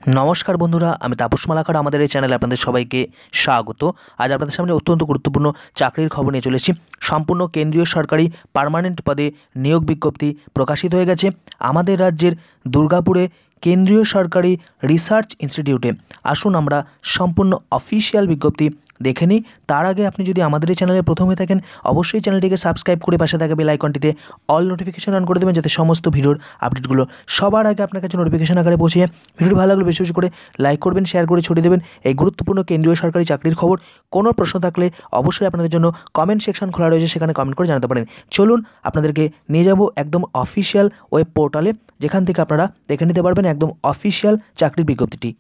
নমস্কার বন্ধুরা, আমি তাপস মালাকার। আমাদের এই চ্যানেলে আপনাদের সবাইকে স্বাগত। আজ আপনাদের সামনে অত্যন্ত গুরুত্বপূর্ণ চাকরির খবর নিয়ে চলেছি। সম্পূর্ণ কেন্দ্রীয় সরকারি পার্মানেন্ট পদে নিয়োগ বিজ্ঞপ্তি প্রকাশিত হয়ে গেছে আমাদের রাজ্যের দুর্গাপুরে কেন্দ্রীয় সরকারি রিসার্চ ইনস্টিটিউটে। আসুন আমরা সম্পূর্ণ অফিসিয়াল বিজ্ঞপ্তি দেখে নিই। তার আগে আপনি যদি আমাদের এই চ্যানেলে প্রথম হয়ে থাকেন, অবশ্যই চ্যানেলটিকে সাবস্ক্রাইব করে পাশে থাকা বেল আইকনটিতে অল নোটিফিকেশন অন করে দেবেন, যাতে সমস্ত ভিডিওর আপডেটগুলো সবার আগে আপনার কাছে নোটিফিকেশন আকারে পৌঁছে যায়। ভিডিওটি ভালো লাগলে বেশি বেশি করে লাইক করবেন, শেয়ার করে ছড়িয়ে দেবেন এই গুরুত্বপূর্ণ কেন্দ্রীয় সরকারি চাকরির খবর। কোনো প্রশ্ন থাকলে অবশ্যই আপনাদের জন্য কমেন্ট সেকশন খোলা রয়েছে, সেখানে কমেন্ট করে জানাতে পারেন। চলুন আপনাদেরকে নিয়ে যাব একদম অফিসিয়াল ওয়েব পোর্টালে, যেখান থেকে আপনারা দেখে নিতে পারবেন একদম অফিসিয়াল চাকরির বিজ্ঞপ্তিটি।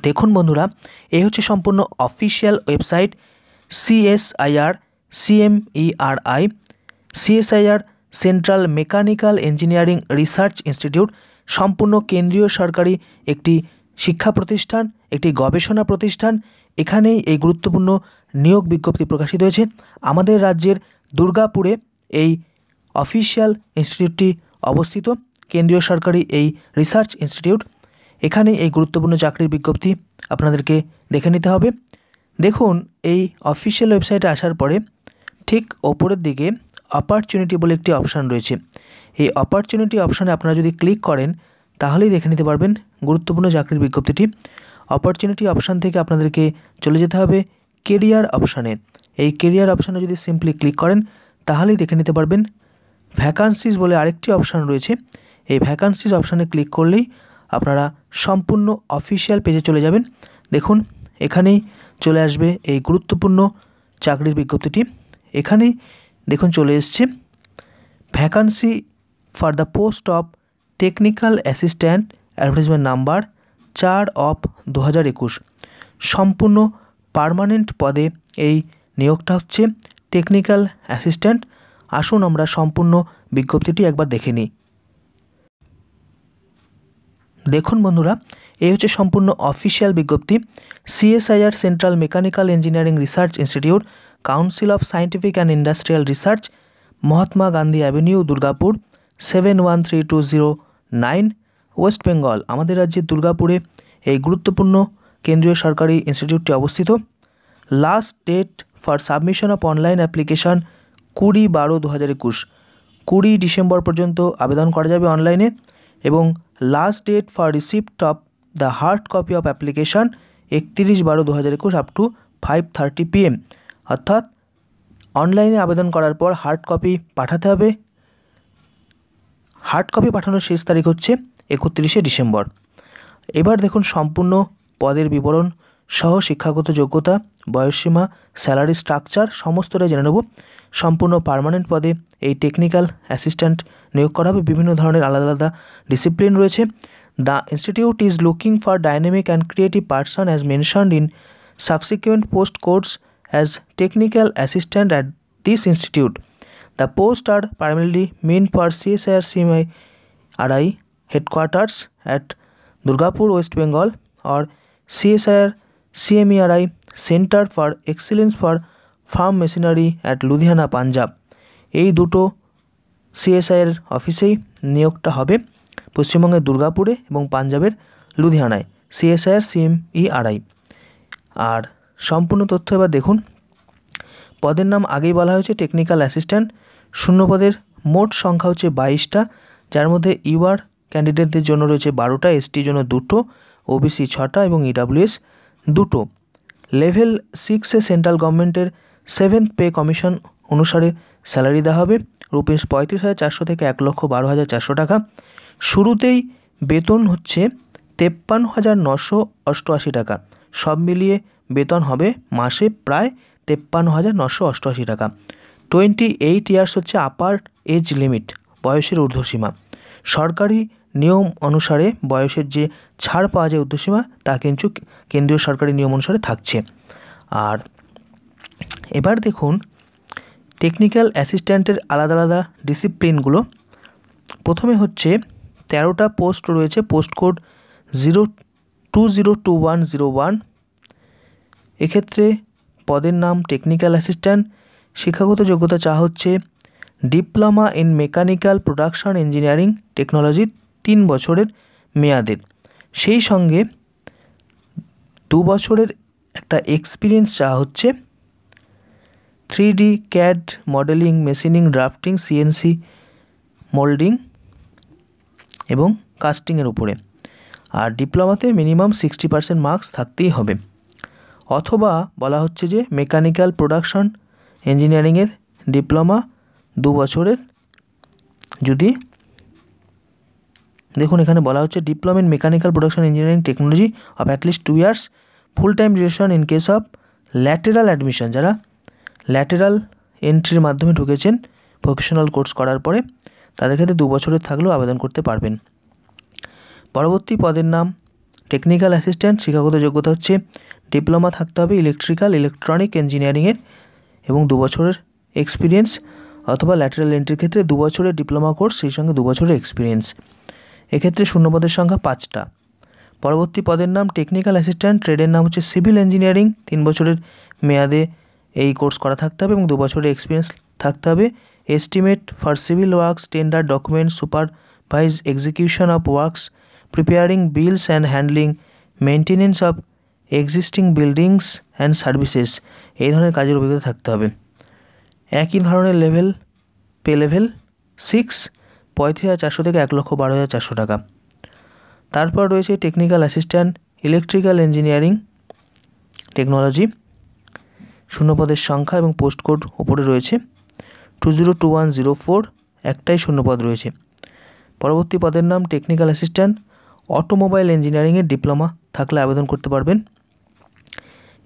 দেখুন বন্ধুরা, এই হচ্ছে সম্পূর্ণ official website CSIR central mechanical engineering research institute. সম্পূর্ণ কেন্দ্রীয় সরকারি একটি শিক্ষা প্রতিষ্ঠান, একটি গবেষণা প্রতিষ্ঠান। এখানেই এই গুরুত্বপূর্ণ নিয়োগ বিজ্ঞপ্তি প্রকাশিত হয়েছে। আমাদের রাজ্যের দুর্গাপুরে এই অফিসিয়াল ইনস্টিটিউটটি অবস্থিত, কেন্দ্রীয় সরকারি এই রিসার্চ ইনস্টিটিউট। এখানে এই গুরুত্বপূর্ণ চাকরির বিজ্ঞপ্তি আপনাদেরকে দেখে নিতে হবে। দেখুন, এই অফিসিয়াল ওয়েবসাইটে আসার পরে ঠিক ওপরের দিকে অপরচুনিটি বলে একটি অপশান রয়েছে। এই অপরচুনিটি অপশানে আপনারা যদি ক্লিক করেন তাহলেই দেখে নিতে পারবেন গুরুত্বপূর্ণ চাকরির বিজ্ঞপ্তিটি। অপরচুনিটি অপশান থেকে আপনাদেরকে চলে যেতে হবে কেরিয়ার অপশানে। এই কেরিয়ার অপশানে যদি সিম্পলি ক্লিক করেন তাহলেই দেখে নিতে পারবেন ভ্যাকান্সিজ বলে আরেকটি অপশান রয়েছে। এই ভ্যাকান্সিজ অপশানে ক্লিক করলেই আপনারা সম্পূর্ণ অফিসিয়াল পেজে চলে যাবেন। দেখুন, এখানেই চলে আসবে এই গুরুত্বপূর্ণ চাকরির বিজ্ঞপ্তিটি। এখানেই দেখুন চলে এসছে vacancy for the post of technical assistant, advertisement number 4/2021। সম্পূর্ণ পার্মানেন্ট পদে এই নিয়োগটা হচ্ছে টেকনিক্যাল অ্যাসিস্ট্যান্ট। আসুন আমরা সম্পূর্ণ বিজ্ঞপ্তিটি একবার দেখে নিই। দেখুন বন্ধুরা, এই হচ্ছে সম্পূর্ণ অফিসিয়াল বিজ্ঞপ্তি। CSIR central mechanical engineering research institute, council of scientific and industrial research, Mahatma Gandhi avenue, Durgapur 713209, west Bengal. আমাদের রাজ্যের দুর্গাপুরে এই গুরুত্বপূর্ণ কেন্দ্রীয় সরকারি ইনস্টিটিউটটি অবস্থিত। Last date for submission of online application 20/12/2021। 20 December পর্যন্ত আবেদন করা যাবে অনলাইনে, এবং last date for receipt of the hard copy of application 31/12/2021 up to 5:30 PM। অর্থাৎ অনলাইনে আবেদন করার পর হার্ড কপি পাঠাতে হবে। হার্ড কপি পাঠানোর শেষ তারিখ হচ্ছে 31শে ডিসেম্বর। এবার দেখুন সম্পূর্ণ পদের বিবরণ সহ শিক্ষাগত যোগ্যতা, বয়সসীমা, স্যালারি স্ট্রাকচার সমস্তটাই জেনে নেব। সম্পূর্ণ পার্মানেন্ট পদে এই টেকনিক্যাল অ্যাসিস্ট্যান্ট নিয়োগ করা হবে। বিভিন্ন ধরনের আলাদা আলাদা ডিসিপ্লিন রয়েছে। The institute is looking for dynamic and creative person as mentioned in subsequent post codes as technical assistant at this institute. The post are primarily meant for CSIR CMI headquarters at Durgapur, West Bengal, or CSIR CMERI Center for Excellence for Farm Machinery at Ludhiana, Punjab. এই দুটো CSIR অফিসেই নিয়োগটা হবে, পশ্চিমবঙ্গের দুর্গাপুরে এবং পাঞ্জাবের লুধিয়ানায় CSIR CMERI। আর সম্পূর্ণ তথ্য এবার দেখুন। পদের নাম আগেই বলা হয়েছে টেকনিক্যাল অ্যাসিস্ট্যান্ট। শূন্যপদের মোট সংখ্যা হচ্ছে 22টা, যার মধ্যে ইউআর ক্যান্ডিডেটদের জন্য রয়েছে 12টা, এসটির জন্য 2টো, ওবিসি 6টা এবং ইডাব্লিউএস 2টো। লেভেল 6-এ সেন্ট্রাল গভর্নমেন্টের 7th পে কমিশন অনুসারে স্যালারি দেওয়া হবে রুপিস 35,400 থেকে 1,12,400 টাকা। শুরুতেই বেতন হচ্ছে 53,988 টাকা। সব মিলিয়ে বেতন হবে মাসে প্রায় 53,988 টাকা। 28 ইয়ার্স হচ্ছে আপার এজ লিমিট, বয়সের ঊর্ধ্বসীমা। সরকারি নিয়ম অনুসারে বয়সের যে ছাড় পাওয়া যায় ঊর্ধ্বসীমা, তা কিন্তু কেন্দ্রীয় সরকারি নিয়ম অনুসারে থাকছে। আর এবার দেখুন টেকনিক্যাল অ্যাসিস্ট্যান্টের আলাদা আলাদা ডিসিপ্লিনগুলো। প্রথমে হচ্ছে 13টা পোস্ট রয়েছে, পোস্ট কোড 02020101। এক্ষেত্রে পদের নাম টেকনিক্যাল অ্যাসিস্ট্যান্ট। শিক্ষাগত যোগ্যতা চা হচ্ছে diploma in mechanical production engineering technology 3 বছরের মেয়াদের, সেই সঙ্গে 2 বছরের একটা এক্সপিরিয়েন্স চাওয়া হচ্ছে 3D CAD modelling, machining, drafting, CNC moulding এবং কাস্টিংয়ের উপরে। আর ডিপ্লোমাতে মিনিমাম 60% মার্কস থাকতেই হবে। অথবা বলা হচ্ছে যে মেকানিক্যাল প্রোডাকশন ইঞ্জিনিয়ারিংয়ের ডিপ্লোমা 2 বছরের, যদি দেখুন এখানে বলা হচ্ছে diploma in mechanical production engineering technology of at least 2 years, full time duration in case of lateral admission, যারা ল্যাটেরাল এন্ট্রির মাধ্যমে ঢুকেছেন প্রফেশনাল কোর্স করার পরে, তাদের ক্ষেত্রে 2 বছরের থাকলেও আবেদন করতে পারবেন। পরবর্তী পদের নাম টেকনিক্যাল অ্যাসিস্ট্যান্ট। শিক্ষাগত যোগ্যতা হচ্ছে ডিপ্লোমা থাকতে হবে ইলেকট্রিক্যাল ইলেকট্রনিক ইঞ্জিনিয়ারিংয়ের এবং 2 বছরের এক্সপিরিয়েন্স, অথবা ল্যাটেরাল এন্ট্রির ক্ষেত্রে 2 বছরের ডিপ্লোমা কোর্স, সেই সঙ্গে 2 বছরের এক্সপিরিয়েন্স। এক্ষেত্রে শূন্যপদের সংখ্যা 5টা। পরবর্তী পদের নাম টেকনিক্যাল অ্যাসিস্ট্যান্ট, ট্রেডের নাম হচ্ছে সিভিল ইঞ্জিনিয়ারিং। 3 বছরের মেয়াদে এই কোর্স করা থাকতে হবে এবং 2 বছরের এক্সপিরিয়েন্স থাকতে হবে। Estimate for civil works, tender document, supervise execution of works, preparing beans and handling, maintenance of existing buildings and services, এই ধরনের কাজের অভিজ্ঞতা থাকতে হবে। একই ধরনের লেভেল, পে লেভেল 6, 35,400 থেকে 1,12,400 টাকা। তারপর রয়েছে technical assistant electrical engineering technology. শূন্যপদের সংখ্যা এবং পোস্ট কোড উপরে রয়েছে 202104, একটাই শূন্যপদ রয়েছে। পরবর্তী পদের নাম টেকনিক্যাল অ্যাসিস্ট্যান্ট অটোমোবাইল ইঞ্জিনিয়ারিংয়ের ডিপ্লোমা থাকলে আবেদন করতে পারবেন।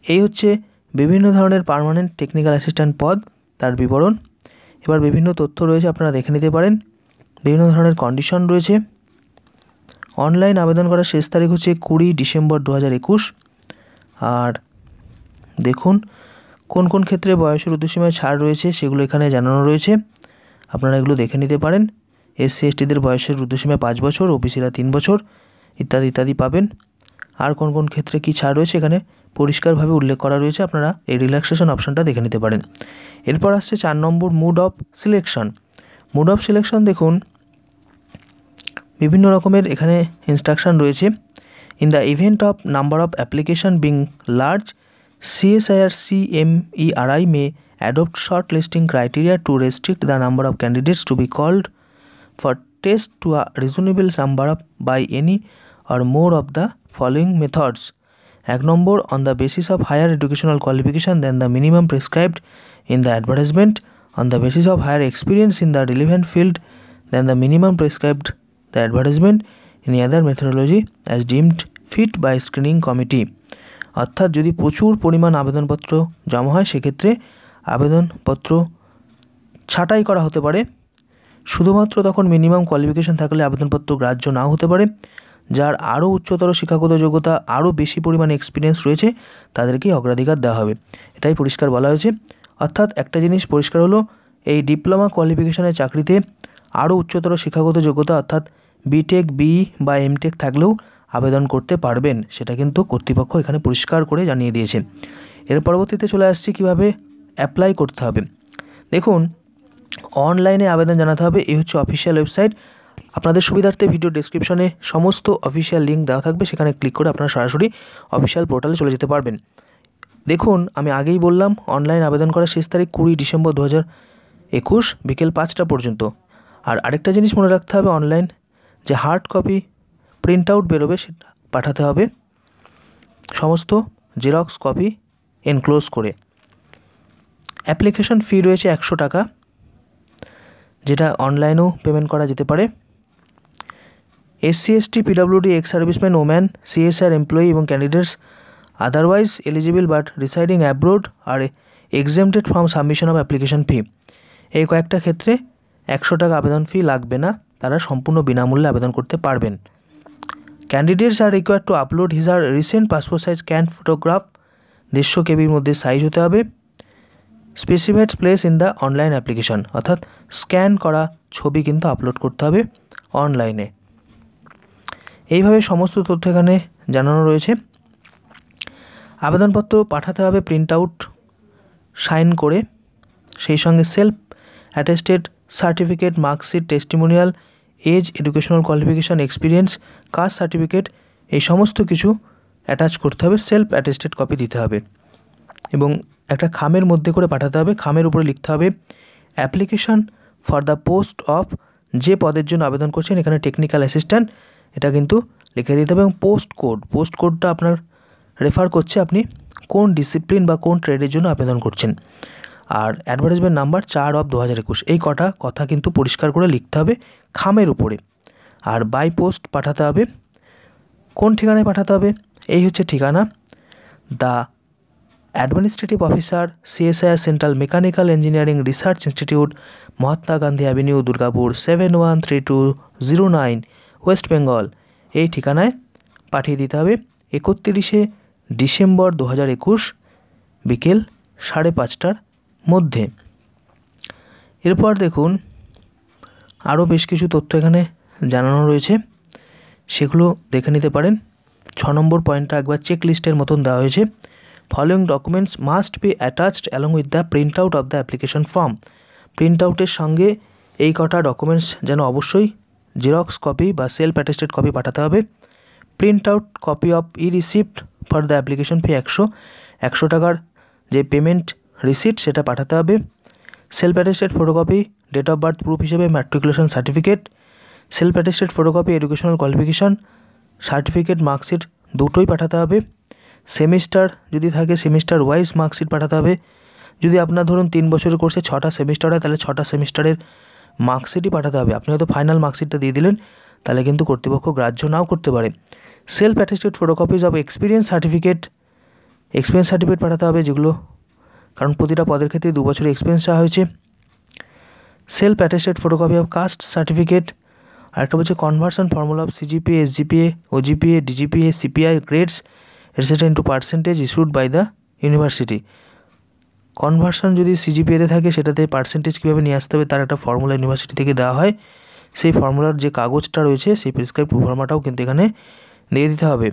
এই হচ্ছে বিভিন্ন ধরনের পার্মানেন্ট টেকনিক্যাল অ্যাসিস্ট্যান্ট পদ, তার বিবরণ। এবার বিভিন্ন তথ্য রয়েছে, আপনারা দেখে নিতে পারেন। বিভিন্ন ধরনের কন্ডিশন রয়েছে। অনলাইন আবেদন করার শেষ তারিখ হচ্ছে 20 ডিসেম্বর 2021। আর দেখুন কোন কোন ক্ষেত্রে বয়সের ঊর্ধ্বসীমায় ছাড় রয়েছে সেগুলো এখানে জানানো রয়েছে, আপনারা এগুলো দেখে নিতে পারেন। SC STদের বয়সের ঊর্ধ্বসীমায় 5 বছর, ওবিসিরা 3 বছর, ইত্যাদি ইত্যাদি পাবেন। আর কোন কোন ক্ষেত্রে কী ছাড় রয়েছে এখানে পরিষ্কারভাবে উল্লেখ করা রয়েছে, আপনারা এই রিল্যাক্সেশন অপশানটা দেখে নিতে পারেন। এরপর আসছে 4 নম্বর mode of selection. Mode of selection দেখুন বিভিন্ন রকমের এখানে ইনস্ট্রাকশন রয়েছে। In the event of number of application being large, CSIR CMERI may adopt shortlisting criteria to restrict the number of candidates to be called for test to a reasonable number of by any or more of the following methods. 1 number, on the basis of higher educational qualification than the minimum prescribed in the advertisement, on the basis of higher experience in the relevant field than the minimum prescribed the advertisement, any other methodology as deemed fit by screening committee. অর্থাৎ যদি প্রচুর পরিমাণ আবেদনপত্র জমা হয় সেক্ষেত্রে আবেদনপত্র ছাঁটাই করা হতে পারে। শুধুমাত্র তখন মিনিমাম কোয়ালিফিকেশন থাকলে আবেদনপত্র গ্রাহ্য নাও হতে পারে। যার আরও উচ্চতর শিক্ষাগত যোগ্যতা, আরও বেশি পরিমাণে এক্সপিরিয়েন্স রয়েছে তাদেরকেই অগ্রাধিকার দেওয়া হবে, এটাই পরিষ্কার বলা হয়েছে। অর্থাৎ একটা জিনিস পরিষ্কার হলো, এই ডিপ্লোমা কোয়ালিফিকেশনের চাকরিতে আরও উচ্চতর শিক্ষাগত যোগ্যতা অর্থাৎ BTech, BE বা MTech থাকলেও আবেদন করতে পারবেন, সেটা কিন্তু কর্তৃপক্ষ এখানে পরিষ্কার করে জানিয়ে দিয়েছে। এর পরবর্তীতে চলে আসছি কীভাবে অ্যাপ্লাই করতে হবে। দেখুন অনলাইনে আবেদন জানাতে হবে, এই হচ্ছে অফিসিয়াল ওয়েবসাইট। আপনাদের সুবিধার্থে ভিডিও ডেসক্রিপশনে সমস্ত অফিসিয়াল লিঙ্ক দেওয়া থাকবে, সেখানে ক্লিক করে আপনারা সরাসরি অফিসিয়াল পোর্টালে চলে যেতে পারবেন। দেখুন আমি আগেই বললাম অনলাইন আবেদন করার শেষ তারিখ 20 ডিসেম্বর 2021 বিকেল 5টা পর্যন্ত। আর আরেকটা জিনিস মনে রাখতে হবে, অনলাইন যে হার্ড কপি প্রিন্ট আউট বেরোবে সেটা পাঠাতে হবে, সমস্ত জেরক্স কপি এনক্লোজ করে। অ্যাপ্লিকেশন ফি রয়েছে 100 টাকা, যেটা অনলাইনেও পেমেন্ট করা যেতে পারে। SC ST PWD ex serviceman, woman, CSR employee এবং candidates otherwise eligible but residing abroad are exempted from submission of application fee. এই কয়েকটা ক্ষেত্রে 100 টাকা আবেদন ফি লাগবে না, তারা সম্পূর্ণ বিনামূল্যে আবেদন করতে পারবেন। Candidates are required to upload his or recent passport size can photograph, 150 KB মধ্যে সাইজ হতে হবে। Specified place in the online application, অর্থাৎ স্ক্যান করা ছবি কিন্তু আপলোড করতে হবে অনলাইনে। এইভাবে সমস্ত তথ্য এখানে জানানো রয়েছে। আবেদনপত্র পাঠাতে হবে প্রিন্ট আউট সাইন করে, সেই সঙ্গে self attested certificate, marksheet, testimonial age, educational qualification, experience, caste certificate এই সমস্ত কিছু অ্যাটাচ করতে হবে, সেলফ অ্যাটেস্টেড কপি দিতে হবে এবং একটা খামের মধ্যে করে পাঠাতে হবে। খামের উপরে লিখতে হবে application for the post of, যে পদের জন্য আবেদন করছেন, এখানে টেকনিক্যাল অ্যাসিস্ট্যান্ট, এটা কিন্তু লিখে দিতে হবে এবং পোস্ট কোডটা আপনার রেফার করছে আপনি কোন ডিসিপ্লিন বা কোন ট্রেডের জন্য আবেদন করছেন। আর অ্যাডভার্টাইজমেন্ট নাম্বার 4/2021, এই কথা কিন্তু পরিষ্কার করে লিখতে হবে খামের উপরে। আর বাই পোস্ট পাঠাতে হবে। কোন ঠিকানায় পাঠাতে হবে? এই হচ্ছে ঠিকানা, the administrative officer, CSIR central mechanical engineering research institute, Mahatma Gandhi avenue, Durgapur 713209, west Bengal. এই ঠিকানায় পাঠিয়ে দিতে হবে 31শে ডিসেম্বর 2021 বিকেল 5:30টার মধ্যে। এরপর দেখুন আরও বেশ কিছু তথ্য এখানে জানানো রয়েছে, সেগুলো দেখে নিতে পারেন। 6 নম্বর পয়েন্টটা একবার চেক লিস্টের মতন দেওয়া হয়েছে। Following documents must be attached along with the print out of the application form. Print আউটের সঙ্গে এই কটা ডকুমেন্টস যেন অবশ্যই জেরক্স কপি বা সেলফ অ্যাটেস্টেড কপি পাঠাতে হবে। Print out copy of receipt for the application fee 100 টাকার যে পেমেন্ট রিসিপ্ট সেটা পাঠাতে হবে। Self attested photocopy date of birth proof হিসেবে matriculation certificate, self attested photocopy educational qualification certificate, marksheet দুটোই পাঠাতে হবে। সেমিস্টার যদি থাকে সেমিস্টার ওয়াইজ মার্কশিট পাঠাতে হবে। যদি আপনার ধরুন 3 বছরের কোর্সে 6টা সেমিস্টার হয় তাহলে 6টা সেমিস্টারের মার্কশিটই পাঠাতে হবে। আপনি হয়তো ফাইনাল মার্কশিটটা দিয়ে দিলেন, তাহলে কিন্তু কর্তৃপক্ষ গ্রাহ্য নাও করতে পারে। Self attested photocopies of experience certificate পাঠাতে হবে, যেগুলো কারণ প্রতিটা পদের ক্ষেত্রে 2 বছরের এক্সপিরিয়েন্স চাওয়া হয়েছে। Self attested photocopy of caste certificate, আরেকটা বলছে conversion formula of CGPA, SGPA, OGPA, DGPA, CPI grades etcetera into percentage issued by the university. Conversion যদি CGPAতে থাকে সেটাতে পার্সেন্টেজ কীভাবে নিয়ে আসতে হবে তার একটা ফর্মুলা ইউনিভার্সিটি থেকে দেওয়া হয়। সেই ফর্মুলার যে কাগজটা রয়েছে সেই প্রেসক্রাইব প্রোফর্মাটাও কিন্তু এখানে দিয়ে দিতে হবে।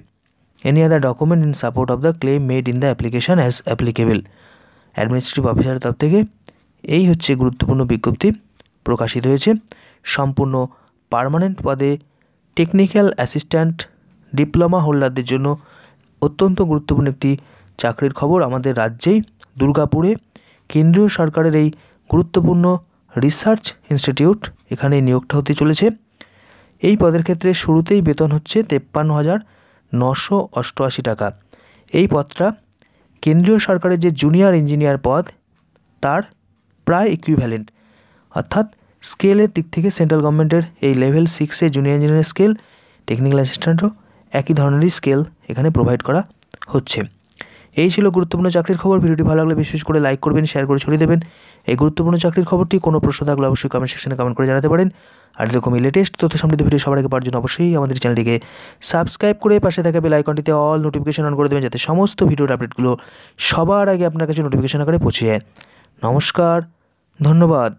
Any other document in support of the claim made in the application as applicable. Administrative অফিসারের তরফ থেকে এই হচ্ছে গুরুত্বপূর্ণ বিজ্ঞপ্তি প্রকাশিত হয়েছে। সম্পূর্ণ পার্মানেন্ট পদে টেকনিক্যাল অ্যাসিস্ট্যান্ট ডিপ্লোমা হোল্ডারদের জন্য অত্যন্ত গুরুত্বপূর্ণ একটি চাকরির খবর। আমাদের রাজ্যেই দুর্গাপুরে কেন্দ্রীয় সরকারের এই গুরুত্বপূর্ণ রিসার্চ ইনস্টিটিউট, এখানে নিয়োগটা হতে চলেছে। এই পদের ক্ষেত্রে শুরুতেই বেতন হচ্ছে 53,988 টাকা। এই পদটা কেন্দ্রীয় সরকারের যে জুনিয়র ইঞ্জিনিয়ার পদ তার প্রায় ইকুইভ্যালেন্ট, অর্থাৎ স্কেলের দিক থেকে সেন্ট্রাল গভর্নমেন্টের এই লেভেল 6-এ জুনিয়র ইঞ্জিনিয়ার স্কেল, টেকনিক্যাল অ্যাসিস্ট্যান্টও একই ধরনেরই স্কেল এখানে প্রোভাইড করা হচ্ছে। এই ছিল গুরুত্বপূর্ণ চাকরির খবর। ভিডিওটি ভালো লাগলে বিশেষ করে লাইক করবেন, শেয়ার করে ছড়িয়ে দেবেন। এই গুরুত্বপূর্ণ চাকরির খবরটি কোনো প্রশ্ন থাকলে অবশ্যই কমেন্ট সেকশনে কমেন্ট করে জানাতে পারেন। আর এরকমই লেটেস্ট তথ্য সমৃদ্ধ ভিডিও সবার আগে পাওয়ার জন্য অবশ্যই আমাদের চ্যানেলটিকে সাবস্ক্রাইব করে পাশে থাকা বেল আইকনটিতে অল নোটিফিকেশন অন করে দেবেন, যাতে সমস্ত ভিডিওর আপডেটগুলো সবার আগে আপনার কাছে নোটিফিকেশন আকারে পৌঁছে যায়। নমস্কার, ধন্যবাদ।